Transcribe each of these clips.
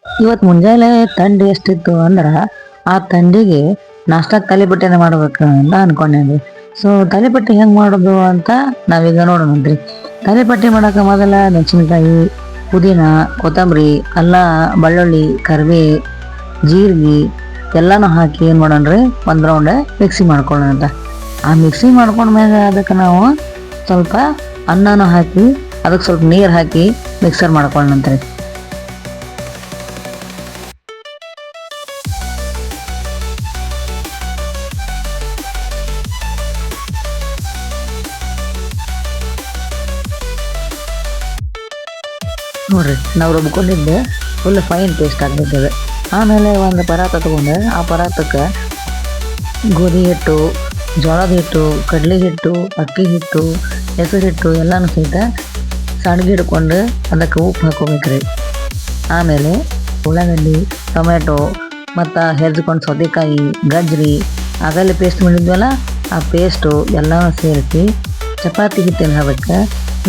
ಇವತ್ತು ಮುಂಜಾನೆ ಥಂಡಿ ಎಷ್ಟಿತ್ತು ಅಂದ್ರೆ ಆ ಥಂಡಿಗೆ ನಾಷ್ಟಾಕ್ ತಾಲಿಪಟ್ಟಿನ ಮಾಡ್ಬೇಕು ಅಂತ ಅನ್ಕೊಂಡೇನ್ರಿ. ಸೊ ತಾಲಿಪಟ್ಟಿ ಹೆಂಗ್ ಮಾಡೋದು ಅಂತ ನಾವೀಗ ನೋಡೋಣಂತ್ರಿ. ತಾಲಿಪಟ್ಟಿ ಮಾಡಕ್ಕೆ ಮೊದಲ ಮೆಣಸಿನಕಾಯಿ, ಪುದೀನ, ಕೊತ್ತಂಬರಿ, ಅಲ್ಲ, ಬೆಳ್ಳುಳ್ಳಿ, ಕರಿಬೇ, ಜೀರಿಗೆ ಎಲ್ಲಾನು ಹಾಕಿ ಏನು ಮಾಡೋಣ್ರಿ, ಒಂದು ರೌಂಡ್ ಮಿಕ್ಸಿ ಮಾಡ್ಕೊಳ್ಳೋಣ ಅಂತ. ಆ ಮಿಕ್ಸಿ ಮಾಡ್ಕೊಂಡ್ಮ್ಯಾಗ ಅದಕ್ಕೆ ನಾವು ಸ್ವಲ್ಪ ಅನ್ನನೂ ಹಾಕಿ ಅದಕ್ಕೆ ಸ್ವಲ್ಪ ನೀರು ಹಾಕಿ ಮಿಕ್ಸರ್ ಮಾಡ್ಕೊಳ್ಳೋಣಂತ್ರಿ. ನೋಡ್ರಿ, ನಾವು ರುಬ್ಕೊಂಡಿದ್ದೆ ಫುಲ್ ಫೈನ್ ಪೇಸ್ಟ್ ಆಗ್ಬೇಕದು. ಆಮೇಲೆ ಒಂದು ಪರಾತ ತಗೊಂಡು ಆ ಪರಾತಕ್ಕೆ ಗೋಧಿ ಹಿಟ್ಟು, ಜೋಳದ ಹಿಟ್ಟು, ಕಡಲೆ ಹಿಟ್ಟು, ಅಕ್ಕಿ ಹಿಟ್ಟು, ಹೆಸರು ಹಿಟ್ಟು ಎಲ್ಲನೂ ಸಹಿತ ಸಣ್ಗೆ ಹಿಡ್ಕೊಂಡು ಅದಕ್ಕೆ ಉಪ್ಪು ಹಾಕೋಬೇಕ್ರಿ. ಆಮೇಲೆ ಉಳ್ಳಾಗಡ್ಡಿ, ಟೊಮೆಟೊ ಮತ್ತು ಹೆರ್ಜ್ಕೊಂಡು ಸೌತೆಕಾಯಿ, ಗಜ್ರಿ, ಆಗಲೇ ಪೇಸ್ಟ್ ಮಾಡಿದ್ವಲ್ಲ ಆ ಪೇಸ್ಟು ಎಲ್ಲನೂ ಸೇರಿಸಿ ಚಪಾತಿ ಹಿಟ್ಟಿನ ಹದಕ್ಕೆ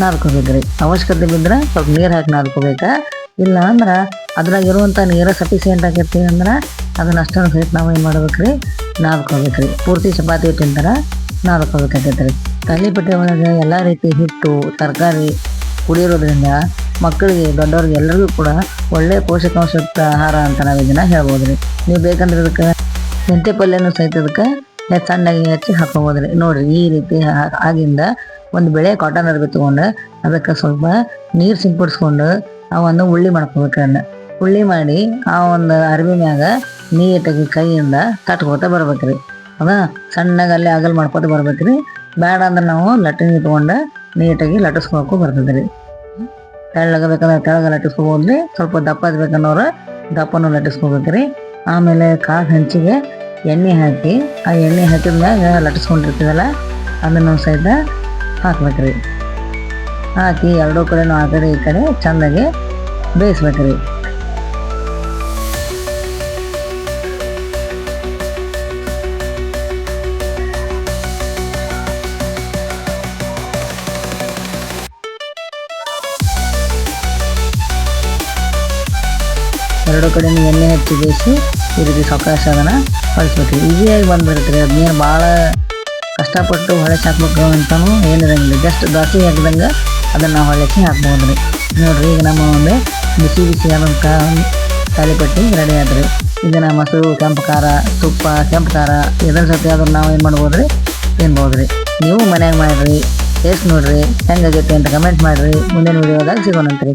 ನಾದ್ಕೋಬೇಕ್ರಿ. ಅವಶ್ಯಕತೆ ಬಿದ್ದರೆ ಸ್ವಲ್ಪ ನೀರು ಹಾಕಿ ನಾದ್ಕೋಬೇಕಾ, ಇಲ್ಲ ಅಂದ್ರೆ ಅದ್ರಾಗ ಇರುವಂಥ ನೀರು ಸಫಿಸಿಯೆಂಟ್ ಆಗೈತಿ ಅಂದ್ರೆ ಅದನ್ನ ಅಷ್ಟನ್ನು ಸಹಿತ ನಾವು ಏನು ಮಾಡ್ಬೇಕ್ರಿ, ನಾದ್ಕೋಬೇಕ್ರಿ. ಪೂರ್ತಿ ಚಪಾತಿ ಹಿಟ್ಟಿನ ಥರ ನಾದ್ಕೋಬೇಕಾಗೈತೆ ರೀ. ತಾಲಿಪಟ್ಟಿ ಒಳಗೆ ಎಲ್ಲ ರೀತಿ ಹಿಟ್ಟು, ತರಕಾರಿ ಕುಡಿಯೋದ್ರಿಂದ ಮಕ್ಕಳಿಗೆ, ದೊಡ್ಡವ್ರಿಗೆ ಎಲ್ಲರಿಗೂ ಕೂಡ ಒಳ್ಳೆಯ ಪೋಷಕಾಂಶಯುಕ್ತ ಆಹಾರ ಅಂತ ನಾವು ಇದನ್ನು ಹೇಳ್ಬೋದು ರೀ. ನೀವು ಬೇಕಂದ್ರೆ ಇದಕ್ಕೆ ಮೆಂತ್ಯ ಪಲ್ಯನೂ ಸಹಿತ ಅದಕ್ಕೆ ಸಣ್ಣಗೆ ಹೆಚ್ಚಿ ಹಾಕೋಬೋದ್ರಿ. ನೋಡಿರಿ, ಈ ರೀತಿ ಆಗಿಂದ ಒಂದು ಬೆಳೆ ಕಾಟನ್ ಅರ್ಬಿ ತೊಗೊಂಡು ಅದಕ್ಕೆ ಸ್ವಲ್ಪ ನೀರು ಸಿಂಪಡಿಸ್ಕೊಂಡು ಅವನ್ನು ಉಳ್ಳಿ ಮಾಡ್ಕೋಬೇಕನ್ನ. ಉಳ್ಳಿ ಮಾಡಿ ಆ ಒಂದು ಅರ್ಬಿ ಮ್ಯಾಗ ನೀಟಾಗಿ ಕೈಯಿಂದ ತಟ್ಕೋತ ಬರ್ಬೇಕ್ರಿ. ಹೌದಾ, ಸಣ್ಣಗೆ ಅಲ್ಲೇ ಅಗಲ್ ಮಾಡ್ಕೋತ ಬರ್ಬೇಕ್ರಿ. ಬೇಡ ಅಂದ್ರೆ ನಾವು ಲಟ್ಟಿನ ಇಟ್ಕೊಂಡು ನೀಟಾಗಿ ಲಟ್ಟಿಸ್ಕೊಳಕ್ಕೂ ಬರ್ತದೆ ರೀ. ತೆಳ್ಳಗೆ ಬೇಕಂದ್ರೆ ತೆಳ್ಳಗೆ ಲಟ್ಟಿಸ್ಕೋಬೋದ್ರಿ, ಸ್ವಲ್ಪ ದಪ್ಪ ಬೇಕನ್ನೋರು ದಪ್ಪನೂ ಲಟ್ಟಿಸ್ಕೋಬೇಕ್ರಿ. ಆಮೇಲೆ ಕಾಳು ಹಂಚಿಗೆ ಎಣ್ಣೆ ಹಾಕಿ ಆ ಎಣ್ಣೆ ಹಾಕಿದ್ಮ್ಯಾಗ ಲಟ್ಟಿಸ್ಕೊಂಡಿರ್ತೀವಲ್ಲ ಅದನ್ನು ಸಹಿತ ಹಾಕ್ಬೇಕ್ರಿ. ಹಾಕಿ ಎರಡೂ ಕಡೆನೂ ಆ ಕಡೆ ಈ ಕಡೆ ಚೆಂದಾಗಿ ಬೇಯಿಸ್ಬೇಕ್ರಿ. ಎರಡೂ ಕಡೆನೂ ಎಣ್ಣೆ ಹಚ್ಚಿ ಬೇಯಿಸಿ ಈ ರೀತಿ ಸಾವಕಾಶ ಅದನ್ನು ಹೊಳಿಸ್ಬೇಕ್ರಿ. ಈಸಿಯಾಗಿ ಬಂದ್ಬಿಡ್ತೀರಿ. ಅದನ್ನೇನು ಭಾಳ ಕಷ್ಟಪಟ್ಟು ಹೊಳಸಿ ಹಾಕ್ಬೇಕು ಅಂತಲೂ ಏನಿರಂಗಿಲ್ಲ. ಜಸ್ಟ್ ದೋಸೆ ಹಾಕಿದಂಗೆ ಅದನ್ನು ಹೊಳಸಿ ಹಾಕ್ಬೋದು ರೀ. ನೋಡಿರಿ, ಈಗ ನಮ್ಮ ಒಂದು ಬಿಸಿ ಬಿಸಿ ಆದಂಥ ತಾಲಿಪಟ್ಟಿ ರೆಡಿ ಆದ್ರಿ. ಇದನ್ನು ಮೊಸರು, ಕೆಂಪು ಖಾರ, ತುಪ್ಪ, ಕೆಂಪು ಖಾರ ಇದರ ಜೊತೆ ಅದನ್ನು ನಾವು ಏನು ಮಾಡ್ಬೋದು ರೀ, ತಿನ್ಬೋದು ರೀ. ನೀವು ಮನ್ಯಾಗ ಮಾಡಿರಿ, ಟೇಸ್ಟ್ ನೋಡಿರಿ, ಹೆಂಗಾಗೈತೆ ಅಂತ ಕಮೆಂಟ್ ಮಾಡಿರಿ. ಮುಂದಿನ ವೀಡಿಯೋದಾಗ ಸಿಗೋಣಂತ್ರಿ.